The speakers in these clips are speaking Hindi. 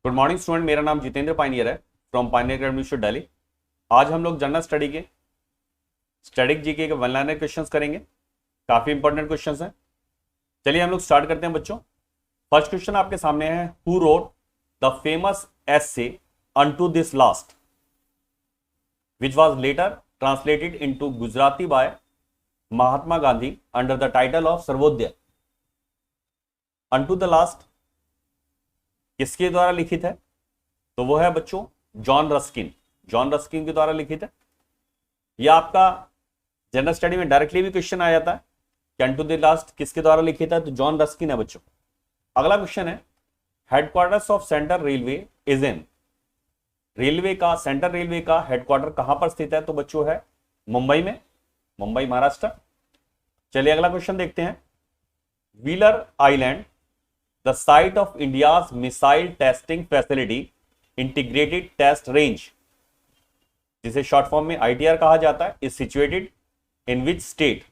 गुड मॉर्निंग स्टूडेंट, मेरा नाम जितेंद्र पाइनियर है फ्रॉम पाइनियर अकेडमी दिल्ली। आज हम लोग जनरल स्टडी के स्टैटिक जीके के वन लाइनर क्वेश्चंस करेंगे। काफी इंपॉर्टेंट क्वेश्चंस हैं। चलिए हम लोग स्टार्ट करते हैं बच्चों। फर्स्ट क्वेश्चन आपके सामने है, who wrote the famous essay unto this last which was later translated into Gujarati by Mahatma Gandhi under the title of Sarvodaya. Unto the last किसके द्वारा लिखित है? तो वो है बच्चों जॉन रस्किन। जॉन रस्किन के द्वारा लिखित है। यह आपका जनरल स्टडी में डायरेक्टली भी क्वेश्चन आ जाता है कि अनटू द लास्ट किसके द्वारा लिखित है, तो जॉन रस्किन है बच्चों। अगला क्वेश्चन है, headquarters of central railway is in. Railway का, सेंट्रल रेलवे का हेडक्वार्टर कहां पर स्थित है? तो बच्चों है मुंबई में, मुंबई महाराष्ट्र। चलिए अगला क्वेश्चन देखते हैं। Wheeler island the site of India's missile testing facility integrated test range, जिसे शॉर्ट फॉर्म में आईटीआर कहा जाता है, is situated in which state?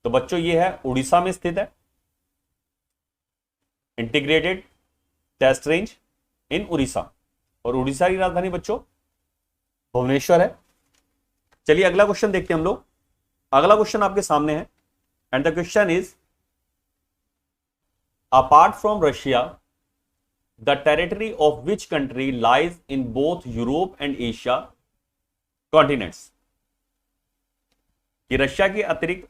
तो बच्चों ये है उड़ीसा में स्थित है। Integrated test range in Orissa, और उड़ीसा की राजधानी बच्चों भुवनेश्वर है। चलिए अगला क्वेश्चन देखते हैं हम लोग। अगला क्वेश्चन आपके सामने है and the question is, apart from Russia, the territory of which country lies in both Europe and Asia continents? कि रशिया के अतिरिक्त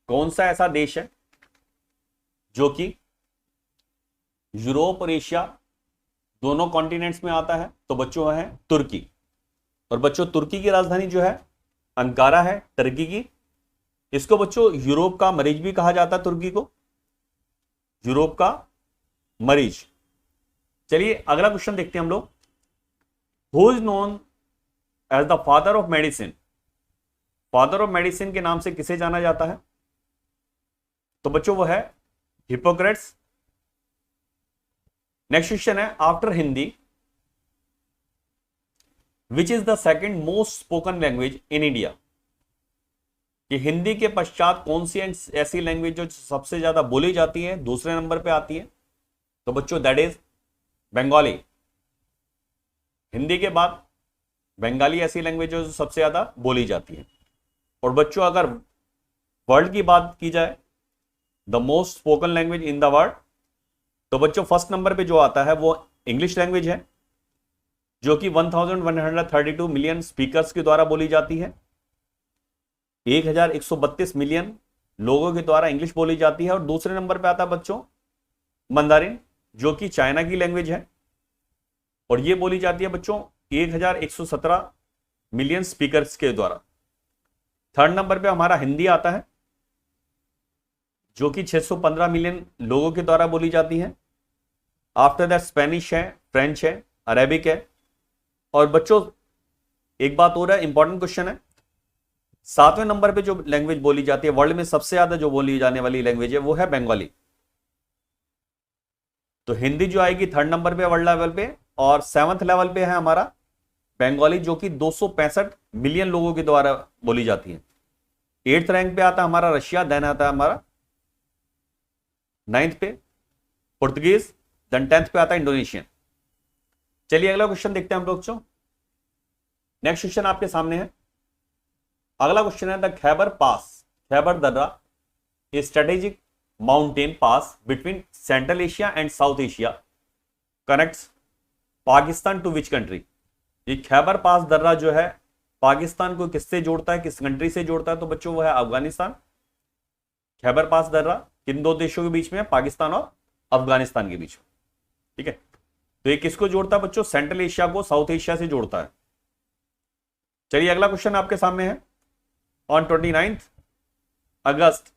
कौन सा ऐसा देश है जो कि यूरोप और एशिया दोनों कॉन्टिनेंट्स में आता है? तो बच्चों है तुर्की। और बच्चों तुर्की की राजधानी जो है अंकारा है, टर्की की। इसको बच्चों यूरोप का मरीज भी कहा जाता है, तुर्की को यूरोप का मरीज। चलिए अगला क्वेश्चन देखते हैं हम लोग। Who is known as the father of medicine? Father of medicine के नाम से किसे जाना जाता है? तो बच्चों वो है हिप्पोक्रेट्स। नेक्स्ट क्वेश्चन है, after Hindi which is the second most spoken language in India? कि हिंदी के पश्चात कौन सी ऐसी लैंग्वेज जो सबसे ज्यादा बोली जाती है, दूसरे नंबर पे आती है? तो बच्चों दैट इज बंगाली। हिंदी के बाद बंगाली ऐसी लैंग्वेज जो सबसे ज्यादा बोली जाती है। और बच्चों अगर वर्ल्ड की बात की जाए, the most spoken language in the world, तो बच्चों फर्स्ट नंबर पे जो आता है वो इंग्लिश लैंग्वेज है, जो कि 1132 मिलियन स्पीकर्स के द्वारा बोली जाती है। 1132 मिलियन लोगों के द्वारा इंग्लिश बोली जाती है। और दूसरे नंबर पे आता है बच्चों मंदारिन, जो कि चाइना की लैंग्वेज है, और ये बोली जाती है बच्चों 1117 मिलियन स्पीकर्स के द्वारा। थर्ड नंबर पे हमारा हिंदी आता है, जो कि 615 मिलियन लोगों के द्वारा बोली जाती है। आफ्टर दैट स्पेनिश है, फ्रेंच है, अरेबिक है। और बच्चों एक बात हो रहा है, इंपॉर्टेंट क्वेश्चन है, सातवें नंबर पे जो लैंग्वेज बोली जाती है वर्ल्ड में सबसे ज्यादा जो बोली जाने वाली लैंग्वेज है वो है बंगाली। तो हिंदी जो आएगी थर्ड नंबर पे वर्ल्ड लेवल पे, और सेवंथ लेवल पे है हमारा बंगाली, जो कि 265 मिलियन लोगों के द्वारा बोली जाती है। एट्थ रैंक पे आता है हमारा रशिया, देन आता है हमारा नाइन्थ पे पुर्तगीज, देन 10th पे आता है इंडोनेशियन। चलिए अगला क्वेश्चन देखते हैं हम लोग बच्चों। नेक्स्ट क्वेश्चन आपके सामने है। अगला क्वेश्चन है, द खैबर पास, खैबर दर्रा, a strategic mountain pass between Central Asia and South Asia, connects Pakistan to which country? ये खैबर पास दर्रा जो है पाकिस्तान को किससे जोड़ता है, किस कंट्री से जोड़ता है? तो बच्चों वो है अफगानिस्तान। खैबर पास दर्रा किन दो देशों के बीच में है? पाकिस्तान और अफगानिस्तान के बीच में। ठीक है, तो ये किसको जोड़ता है बच्चों? सेंट्रल एशिया को साउथ एशिया से जोड़ता है। चलिए अगला क्वेश्चन आपके सामने है। On 29th August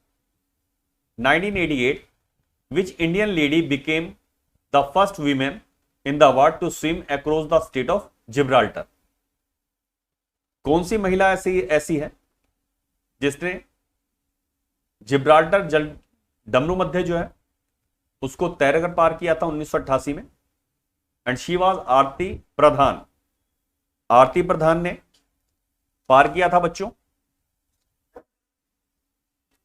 1988, which Indian lady became the first woman in the world to swim across the state of Gibraltar? कौन सी महिला ऐसी है जिसने जिब्राल्टर जल डमरू मध्य जो है उसको तैरकर पार किया था 1988 में? एंड शी वाज आरती प्रधान। आरती प्रधान ने पार किया था बच्चों।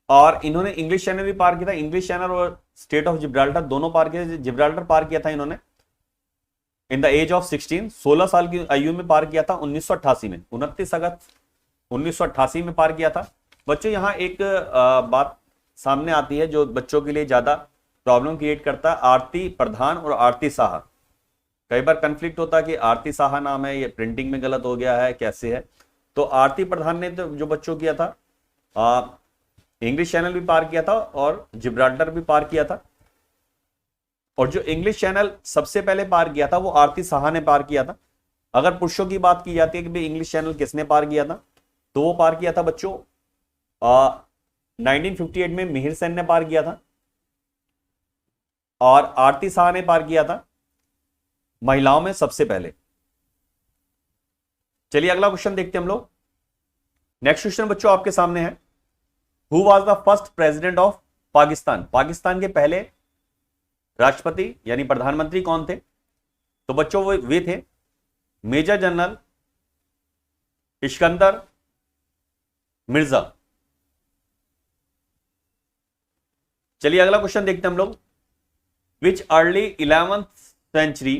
और इन्होंने इंग्लिश चैनल भी पार किया था, इंग्लिश चैनल और स्टेट ऑफ जिब्राल्टर दोनों पार किए। जिब्राल्टर पार किया था इन्होंने इन द एज ऑफ 16, 16 साल की आयु में पार किया था 1988 में, 29 अगस्त 1988 में पार किया था। बच्चों यहाँ एक बात सामने आती है जो बच्चों के लिए ज्यादा प्रॉब्लम क्रिएट करता है, आरती प्रधान और आरती साहा। कई बार कंफ्लिक्ट होता है कि आरती साहा नाम है, ये प्रिंटिंग में गलत हो गया है, कैसे है। तो आरती प्रधान ने तो जो बच्चों किया था, इंग्लिश चैनल भी पार किया था और जिब्राल्टर भी पार किया था। और जो इंग्लिश चैनल सबसे पहले पार किया था वो आरती साहा ने पार किया था। अगर पुरुषों की बात की जाती है कि भाई इंग्लिश चैनल किसने पार किया था, तो वो पार किया था बच्चों 1958 में मिहिर सेन ने पार किया था। और आरती साहा ने पार किया था महिलाओं में सबसे पहले। चलिए अगला क्वेश्चन देखते हैं हम लोग। नेक्स्ट क्वेश्चन बच्चों आपके सामने है, who was the first president of Pakistan. Pakistan के पहले राष्ट्रपति यानी प्रधानमंत्री कौन थे? तो बच्चों वे थे मेजर जनरल इस्कंदर मिर्जा। चलिए अगला क्वेश्चन देखते हैं हम लोग। Which early 11th century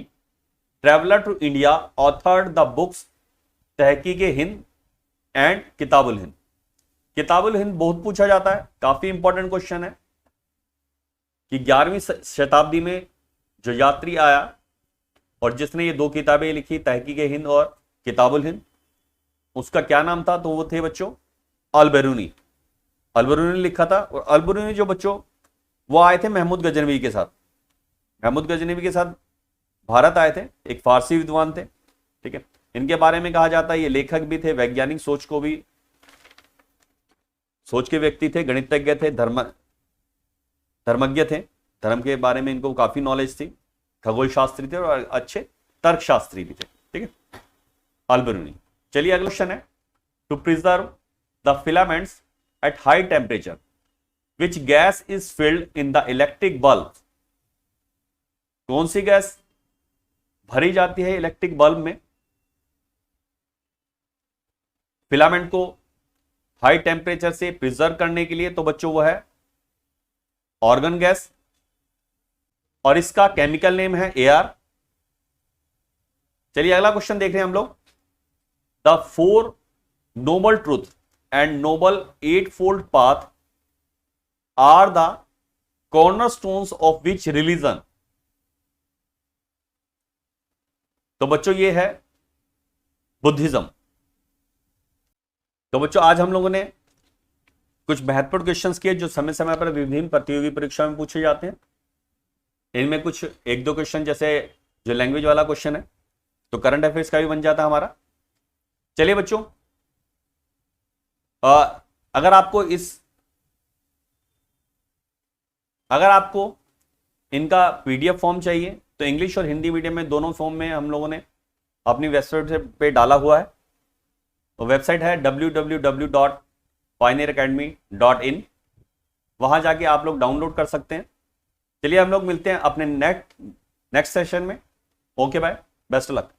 traveller to India authored the books Tahqiq Hind and Kitabul Hind. Kitabul Hind बहुत पूछा जाता है, काफी इंपॉर्टेंट क्वेश्चन है कि 11वीं शताब्दी में जो यात्री आया और जिसने ये दो किताबें लिखी, तहकीक हिंद और किताबुल हिंद, उसका क्या नाम था? तो वो थे बच्चों अल-बिरूनी। अल-बिरूनी ने लिखा था। और अल-बिरूनी जो बच्चों वो आए थे महमूद गजनवी के साथ, महमूद गजनवी के साथ भारत आए थे, एक फारसी विद्वान थे, ठीक है। इनके बारे में कहा जाता है ये लेखक भी थे, वैज्ञानिक सोच के व्यक्ति थे, गणितज्ञ थे, धर्मज्ञ थे, धर्म के बारे में इनको काफी नॉलेज थी, खगोल शास्त्री थे और अच्छे तर्क शास्त्री भी थे, ठीक है, अल-बिरूनी। चलिए अगला क्वेश्चन है, to preserve the filaments at high temperature which gas is filled in the electric bulb. कौन सी गैस भरी जाती है इलेक्ट्रिक बल्ब में फिलामेंट को हाई टेम्परेचर से प्रिजर्व करने के लिए? तो बच्चों वो है ऑर्गन गैस और इसका केमिकल नेम है एआर। चलिए अगला क्वेश्चन देख रहे हैं हम लोग। The 4 noble truth and noble 8-fold path are the cornerstones of which religion. तो बच्चों ये है बुद्धिज्म। तो बच्चों आज हम लोगों ने कुछ महत्वपूर्ण क्वेश्चंस किए जो समय समय पर विभिन्न प्रतियोगी परीक्षाओं में पूछे जाते हैं। इनमें कुछ 1-2 क्वेश्चन, जैसे जो लैंग्वेज वाला क्वेश्चन है तो करंट अफेयर्स का भी बन जाता है हमारा। चलिए बच्चों, अगर आपको इनका पीडीएफ फॉर्म चाहिए तो इंग्लिश और हिंदी मीडियम में दोनों फॉर्म में हम लोगों ने अपनी वेबसाइट पे डाला हुआ है। तो वेबसाइट है www.pioneeracademy.in, वहां जाके आप लोग डाउनलोड कर सकते हैं। चलिए हम लोग मिलते हैं अपने नेक्स्ट सेशन में। Okay bye, best of luck.